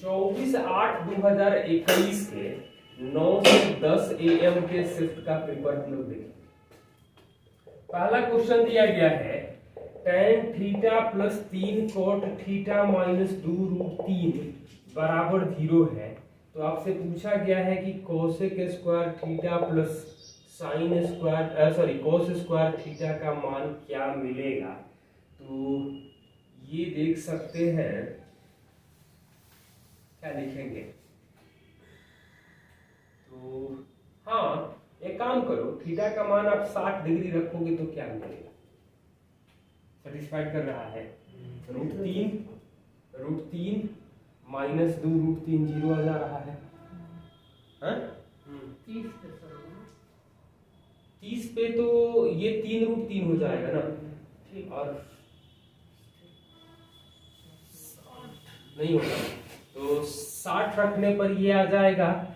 24/8/2021 के 9 से 10 AM के शिफ्ट का पेपर हम लोग देखें। पहला क्वेश्चन दिया गया है tan theta plus 3 cot theta minus 2√3 बराबर 0 है। तो आपसे पूछा गया है कि cosec square theta plus sine square cos square theta का मान क्या मिलेगा। तो ये देख सकते हैं, क्या लिखेंगे। तो हाँ, एक काम करो, थीटा का मान आप 60 डिग्री रखोगे तो क्या मिलेगा। सेटिस्फाइड कर रहा है। √3 माइनस 2√3 0 आ जा रहा है। 30 पे तो ये 3√3 हो जाएगा ना, और नहीं होगा तो 60 रखने पर ये आ जाएगा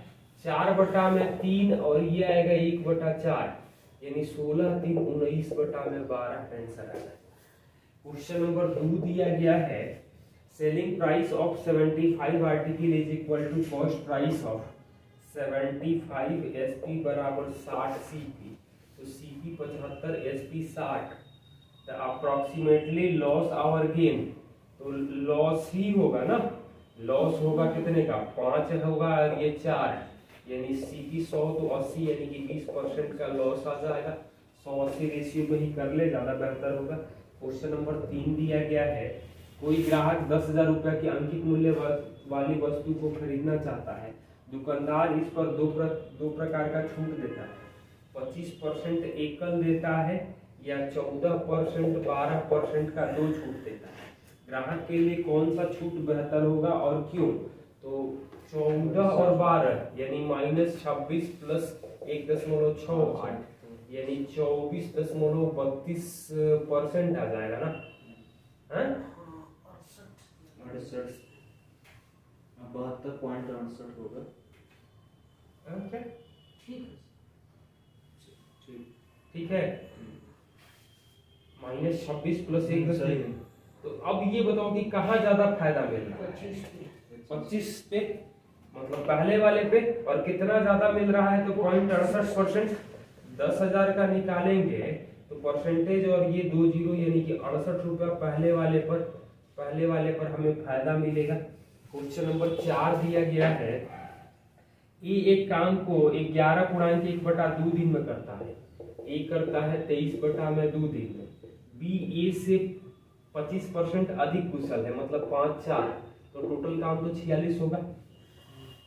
4/3 और ये आएगा 1/4, यानी 16 3 19/12 आंसर आ जाएगा। क्वेश्चन नंबर 2 दिया गया है selling price of 75 article is equal to cost price of 75 SP बराबर 60 CP। तो CP 75 SP 60, तो अप्रोक्सीमेटली लॉस आवर गेन, तो लॉस ही होगा ना, लॉस होगा कितने का 5 होगा और ये 4, यानी CP 100 तो 80, यानी कि 20% का लॉस आ जाएगा। 100-80 रेशियो में ही कर ले, ज्यादा बेहतर होगा। क्वेश्चन नंबर 3 दिया गया है कोई ग्राहक 10,000 रुपए की अंकित मूल्य वाली वस्तु को खरीदना चाहता है। दुकानदार इस पर दो प्रकार का छूट देता है, 25% एकल देता है या 14% 12% का दो छूट देता है। ग्राहक के लिए कौन सा छूट बेहतर होगा और क्यों। तो 14 और 12 यानी -26 प्लस 1.68 यानी 24.32% आ जाएगा ना। 72.68 होगा। ठीक है, -26 प्लस 1। तो अब ये बताओ कि कहाँ ज्यादा फायदा मिल रहा है। 25 पे मतलब पहले वाले पे, और कितना ज्यादा मिल रहा है तो 0.68%। 10,000 का निकालेंगे तो परसेंटेज और ये 2 जीरो यानी कि 68 रुपया पहले वाले पर हमें फायदा मिलेगा। क्वेश्चन नंबर 4 दिया गया है ए एक काम को 11.1/2 दिन में करता है। ए करता है 23/2 दिन में। बी ए से 25% अधिक कुशल है, मतलब 5-4, तो टोटल काम तो 46 होगा।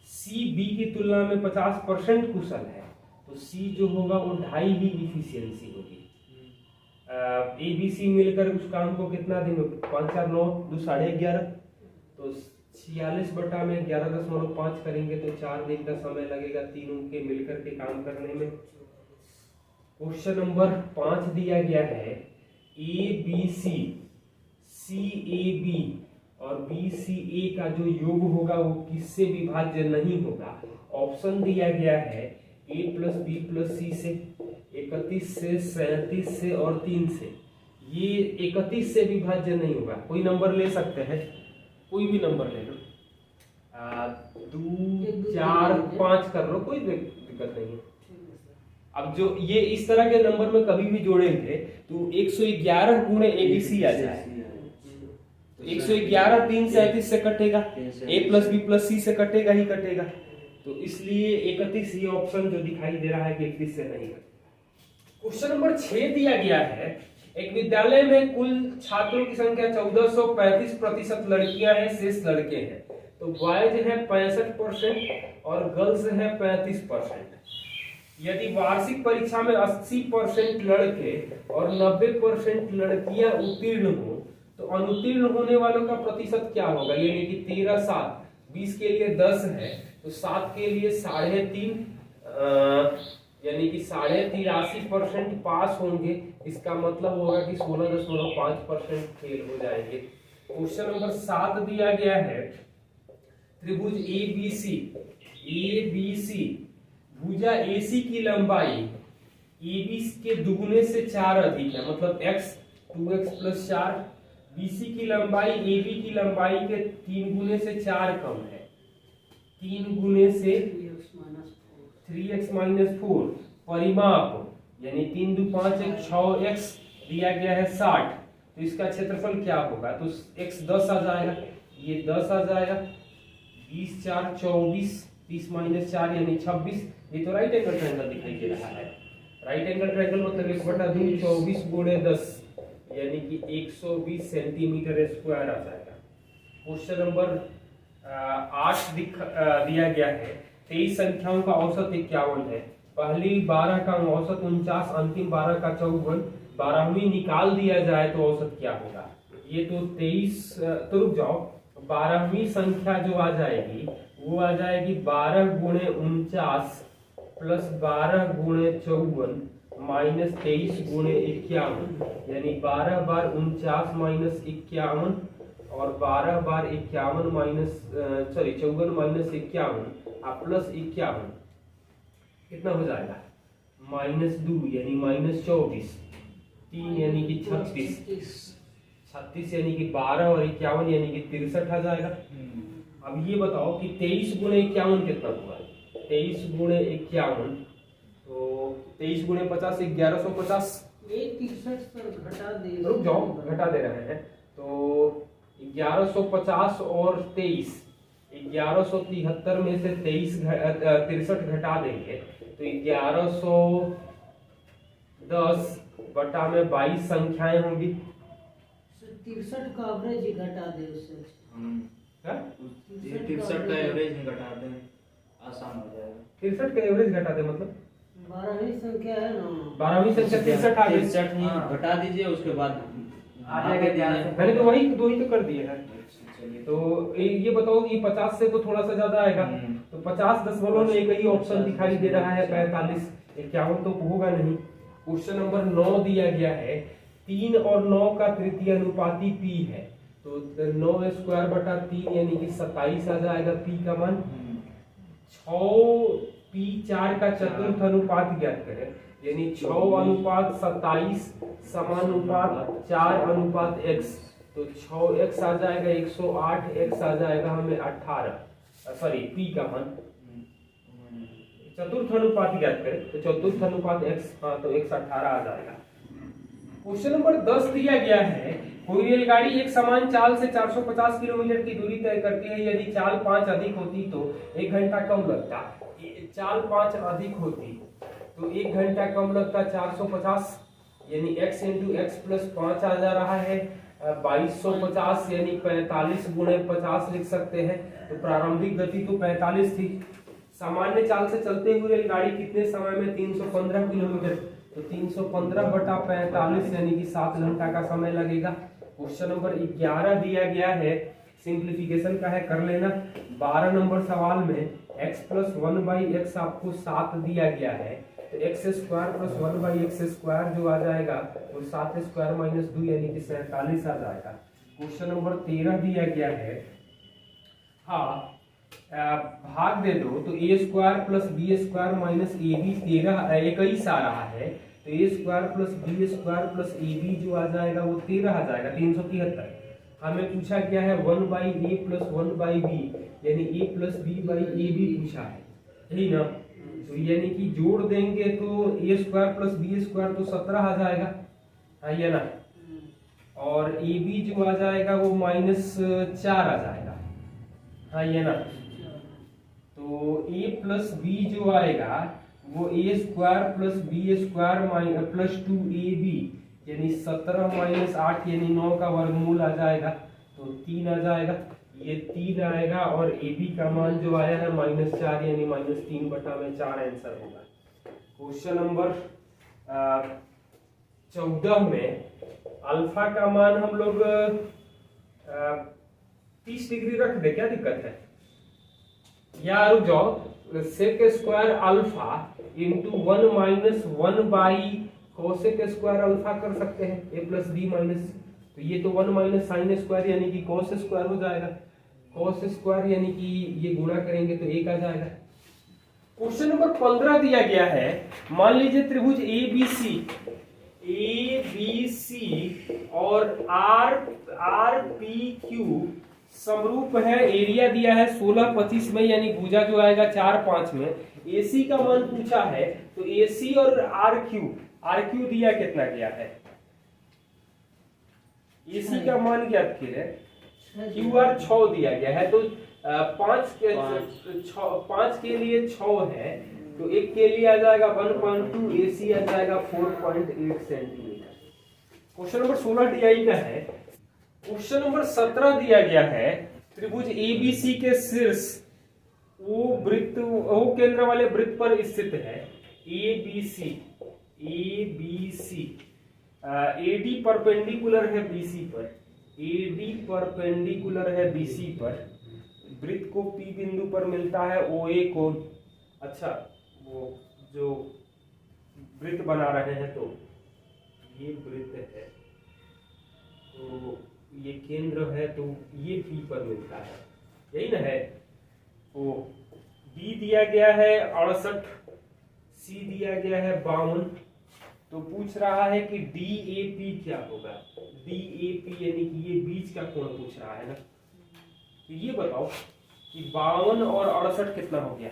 सी बी की तुलना में 50% कुशल है, तो सी जो होगा वो 2.5 ही इफिशियंसी होगी। ए बी सी मिलकर उस काम को कितना दिन में 5-4 9 2 11.5, तो 46 में 11.5 करेंगे तो 4 दिन का समय लगेगा तीनों के मिलकर के काम करने में। क्वेश्चन नंबर 5 दिया गया है A B C A B और बी सी ए का जो योग होगा वो किससे विभाज्य नहीं होगा। ऑप्शन दिया गया है ए प्लस बी प्लस सी से, 31 से, 37 से और 3 से। ये 31 से विभाज्य नहीं होगा। कोई नंबर ले सकते हैं, कोई भी नंबर ले लो, 2 4 5 कर लो, कोई दिक्कत नहीं है। अब जो ये इस तरह के नंबर में कभी भी जोड़ेंगे तो 111 गुणे ABC आ जाए, तो 111 337 से कटेगा, ए प्लस बी प्लस सी से कटेगा ही कटेगा, तो इसलिए 31 ये ऑप्शन जो दिखाई दे रहा है कि 31 से नहीं कटेगा। क्वेश्चन नंबर 6 दिया गया है एक विद्यालय में कुल छात्रों की संख्या 1435% लड़कियां हैं, शेष लड़के हैं। तो बॉयज है 65% और गर्ल्स है 35%। यदि वार्षिक परीक्षा में 80% लड़के और 90% लड़कियां उत्तीर्ण हो तो अनुत्तीर्ण होने वालों का प्रतिशत क्या होगा। यानी कि 13 7 20 के लिए 10 है, तो 7 के लिए 3.5, यानी कि 83% पास होंगे। इसका मतलब होगा कि 16.5% फेल हो जाएंगे। क्वेश्चन नंबर 7 दिया गया है त्रिभुज ए बी सी भुजा AC की लंबाई AB के दुगुने से 4 अधिक है, मतलब x 2x + 4। BC की लंबाई AB की लंबाई के 3 गुने से 4 कम है, 3 गुने से 3x माइनस 4 परिमाप यानी 3 2 5 1 6x दिया गया है 60, तो इसका क्षेत्रफल क्या होगा? तो x 10 आ जाएगा, ये 10 आ जाएगा, 20 4 24, 30 माइनस 4 यानी 26। ये तो राइट एंगल ट्रायंगल दिखाई दे रहा है। राइट एंगल ट्रायंगल मतलब 1/2 24 गुणे 10 यानी कि 120 सेंटीमीटर स्क्वायर आ जाएगा। क्वेश्चन नंबर 8 दिया गया है 23 संख्याओं का औसत 51 है। पहली 12 का औसत 49, अंतिम 12 का 54, 12वीं निकाल दिया जाए तो औसत क्या होगा? ये तो 23, तो रुक जाओ, 12वीं संख्या जो आ जाएगी वो आ जाएगी 12 गुणे 49 प्लस 12 गुणे 54 माइनस 23 गुणे 51, यानी 12 बार 49 माइनस 51 और 12 बार 51 माइनस 54 माइनस 51 प्लस 51 कितना हो जाएगा? -2 यानी -24, 3 यानी कि 36 यानी कि 12 और 51 यानी कि 63 आ जाएगा। अब ये बताओ कि 23 गुणे 51 कितना हुआ? 23 गुणे 51 तो 23 गुणे 50 1150। एक 63 पर घटा दे, रुक जाओ, घटा दे रहे हैं। तो 1150 और 23, 1173 में से 63 घटा देंगे तो 1110 बटा में 22 संख्याएं होंगी। 63 का एवरेज ही घटा दे उससे। 63 का एवरेज ही घटा दें, आसान हो जाएगा। 63 का एवरेज घटा दे मतलब 12वीं संख्या है ना, 12वीं संख्या 63 आ गई। 63 ही घटा दीजिए, उसके बाद आ जाएगा। मैंने तो वही दो ही तो कर दिए हैं। तो ये बताओ कि 50 से तो थोड़ा सा ज्यादा आएगा, तो 50 दशमलव में एक ही ऑप्शन दिखाई दे रहा है 45, 51 तो होगा नहीं। क्वेश्चन नंबर 9 दिया गया है 3 और 9 का तृतीय अनुपाती p है, तो 9 स्क्वायर बटा 3 यानी कि 27 आ जाएगा p का मान। 6p 4 का चतुर्थ अनुपात ज्ञात करें, यानी 6 अनुपात 27 समानुपात 4 अनुपात x, तो 6x आ जाएगा 108, x आ जाएगा हमें 18, p का मान। चतुर्थ अनुपात ज्ञात करें तो चतुर्थ अनुपात x, हाँ तो x 18 आ जाएगा। क्वेश्चन नंबर 10 दिया गया है कोई रेलगाड़ी एक समान चाल से 450 किलोमीटर की दूरी तय करती है, यदि चाल 5 अधिक होती तो 1 घंटा कम लगता। चाल 5 अधिक होती तो 1 घंटा कम लगता 450, यानी x इंटू एक्स प्लस 5 आ जा रहा है 2250, यानी 45 गुणे 50 लिख सकते हैं। तो प्रारंभिक गति तो 45 थी। सामान्य चाल से चलते हुए रेलगाड़ी कितने समय में 315 किलोमीटर, तो 315 बटा 45 यानी कि 7 घंटा का समय लगेगा। क्वेश्चन नंबर 11 दिया गया है, सिंप्लीफिकेशन का है, कर लेना। 12 नंबर सवाल में x प्लस 1/x आपको 7 दिया गया है, तो x square plus 1/x square जो आ जाएगा वो 7 स्क्वायर माइनस 2 यानी कि 47 आ जाएगा। क्वेश्चन नंबर 13 दिया गया है, हाँ भाग दे दो, तो a square plus B square minus A B 21 आ रहा है, तो a square plus B square plus A B जो आ जाएगा वो 13 आ जाएगा, 373। हमें पूछा क्या है 1/a प्लस 1/b, यानी a plus b by A B पूछा है, यही ना। तो यानी कि जोड़ देंगे तो a square plus B square तो 17 आ जाएगा, है ये ना, और ए बी जो आ जाएगा वो -4 आ जाएगा, हाँ ये ना। तो a प्लस b जो आएगा वो a square plus B square plus 2ab, यानी 17 माइनस 8 यानी 9 का वर्गमूल आ जाएगा, तो 3 आ जाएगा, ये 3 आएगा, और ab का मान जो आया है -4 यानी -3 बटा में 4 आंसर होगा। क्वेश्चन नंबर 14 में अल्फा का मान हम लोग 30 डिग्री रख दे, क्या दिक्कत है? या रुक जाओ, sec square alpha into 1 minus 1 by cosec square alpha कर सकते हैं, a प्लस बी माइनस, तो ये तो 1 माइनस साइन स्क्वायर यानी कि कोस स्क्वायर हो जाएगा, कोस स्क्वायर यानी कि ये गुणा करेंगे तो 1 आ जाएगा। क्वेश्चन नंबर 15 दिया गया है, मान लीजिए त्रिभुज ABC और आर पी क्यू समरूप है, एरिया दिया है 16-25 में, यानी भुजा जो आएगा 4-5 में। AC का मान पूछा है, तो AC और RQ दिया कितना गया है? AC का मान ज्ञात कीजिए, QR 6 दिया गया है, तो 5 के लिए 6 है, तो एक के लिए आ जाएगा 1.2, AC आ जाएगा 4.8 सेंटीमीटर। क्वेश्चन नंबर 16 DI का है। क्वेश्चन नंबर 17 दिया गया है, त्रिभुज ABC के शीर्ष O केंद्र वाले वृत्त पर स्थित है। ABC AD परपेंडिकुलर है BC पर, AD परपेंडिकुलर है BC पर, वृत्त को P बिंदु पर मिलता है OA कोण। अच्छा, वो जो वृत्त बना रहे हैं, तो ये वृत्त है, तो ये केंद्र है, तो ये P पर मिलता है, यही ना है। तो B दिया गया है 68, C दिया गया है 52, तो पूछ रहा है कि DAP क्या होगा। DAP यानी कि ये बीच का कोण पूछ रहा है ना, तो ये बताओ कि 52 और 68 कितना हो गया?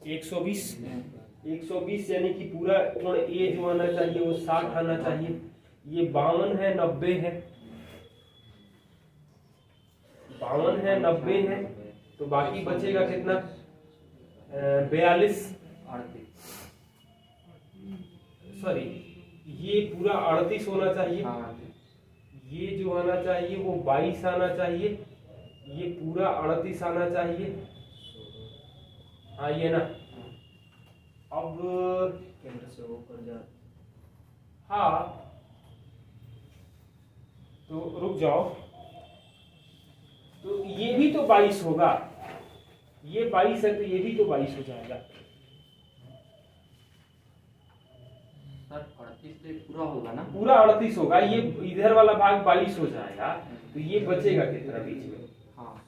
120 यानी कि पूरा कोण A जो आना चाहिए वो 60 आना चाहिए। ये 52 है, 90 है, 52 है, 90 है, तो बाकी बचेगा कितना? 42, सॉरी, ये पूरा 38 होना चाहिए, ये जो आना चाहिए वो 22 आना चाहिए, ये पूरा 38 आना चाहिए। हाँ, ये ना। अब केंद्र से होकर जा, हाँ, तो रुक जाओ, तो ये भी तो 22 होगा, ये 22 है, तो ये भी तो 22 हो जाएगा। सर 38 से पूरा होगा ना? पूरा 38 होगा, ये इधर वाला भाग 22 हो जाएगा, तो ये बचेगा कितना बीच में? हाँ।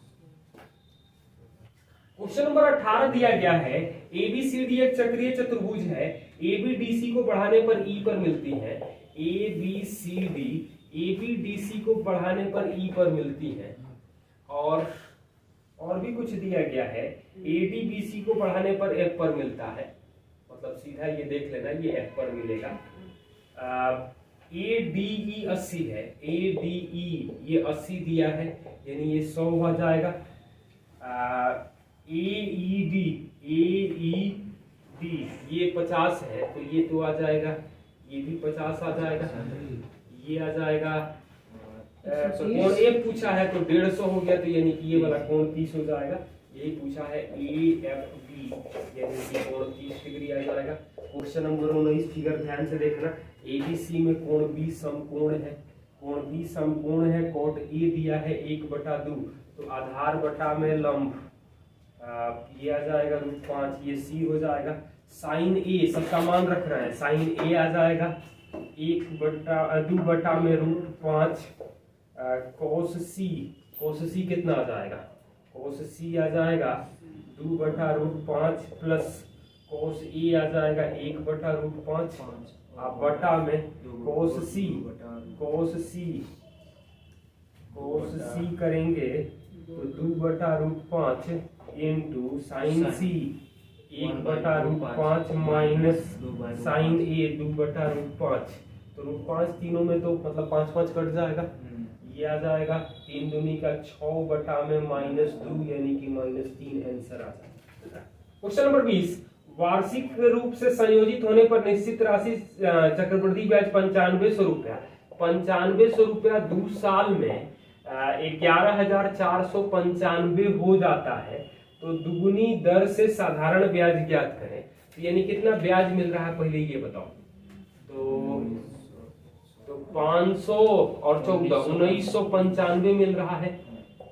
क्वेश्चन नंबर 18 दिया गया है, ABCD एक चक्रीय चतुर्भुज है, ABDC को बढ़ाने पर E पर मिलती है। ABDC को बढ़ाने पर E पर मिलती है, और भी कुछ दिया गया है, ADBC को बढ़ाने पर F पर मिलता है, मतलब सीधा ये देख लेना, ये F पर मिलेगा। ADE 80 है, ADE ये 80 दिया है, यानी ये 100 हो जाएगा। AED ये 50 है, तो ये तो आ जाएगा, ये भी 50 आ जाएगा, ये आ जाएगा। कोण A पूछा है, तो 150 हो गया, तो यानी कि ये वाला कोण 30 हो जाएगा। यही पूछा है AFB, यानी कि कोण 30 डिग्री आ जाएगा। क्वेश्चन नंबर 19 फिगर ध्यान से देखना। ABC में कोण B समकोण है, कोण B समकोण है, कोट A दिया है 1/2, तो आधार बटा में लंब, ये आ जाएगा √5, ये C हो जाएगा। साइन A सबका मान रख रहा है, साइन A आ जाएगा 2 में √5, cos C कितना आ जाएगा? cos C आ जाएगा 2/√5 प्लस cos A आ जाएगा 1/√5, आप बटा में cos C करेंगे तो 2/√5 into sine C 1/√5 minus sine A 2/√5, तो √5 तीनों में तो मतलब 5 कट जाएगा, ये आ जाएगा 3 दूनी का 6 में -2, यानी कि -3 आंसर आ जाएगा। क्वेश्चन नंबर 20, वार्षिक रूप से संयोजित होने पर निश्चित राशि चक्रवृद्धि ब्याज 9500 रुपया, 9500 रुपया 2 साल में 11,495 हो जाता है, तो दुगुनी दर से साधारण ब्याज ज्ञात करें। तो यानी कितना ब्याज मिल रहा है पहले ये बताओ। तो 500 और 14 1995 मिल रहा है।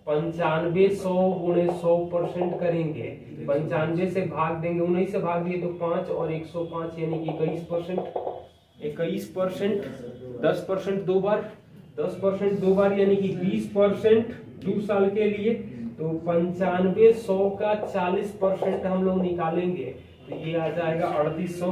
95 100 गुणे 100% करेंगे, 95 से भाग देंगे, 19 से भाग दिए तो 5 और 105 यानी कि 21%, 10% दो बार, 10% दो बार यानी कि 20% 2 साल के लिए। तो 95 100 का 40% हम लोग निकालेंगे तो ये आ जाएगा 3800।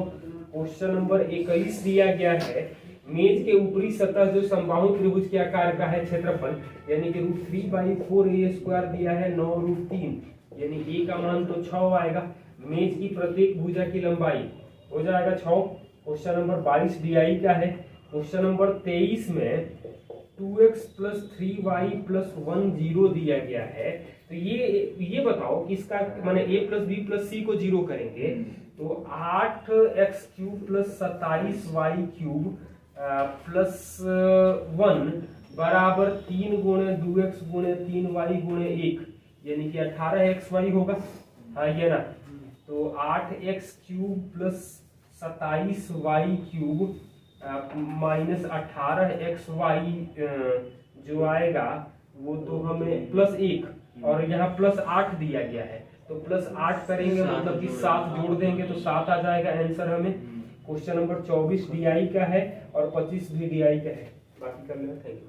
क्वेश्चन नंबर 21 दिया गया है, मेज के ऊपरी सतह जो समबाहु त्रिभुज के आकार का है क्षेत्रफल यानी कि √3/4a² दिया है 9√3 यानी a का मान तो 6 आएगा। मेज की प्रत्येक भुजा की लंबाई हो जाएगा 6। क्वेश्चन नंबर 22 DI का है। क्वेश्चन नंबर 23 में 2x + 3y + 1 0 दिया गया है। तो ये बताओ कि इसका माने a + b + c को 0 करेंगे तो 8x³ + 27y³ + 1 बराबर 3 × 2x × 3y × 1 यानी कि 18xy होगा। हाँ ये ना, तो 8x³ + 27y³ -18xy जो आएगा वो तो हमें +1 और यहाँ +8 दिया गया है तो +8 करेंगे मतलब कि 7 जोड़ देंगे तो 7 आ जाएगा आंसर हमें। क्वेश्चन नंबर 24 DI का है और 25 भी DI का है। बाकी कर लेना। Thank you.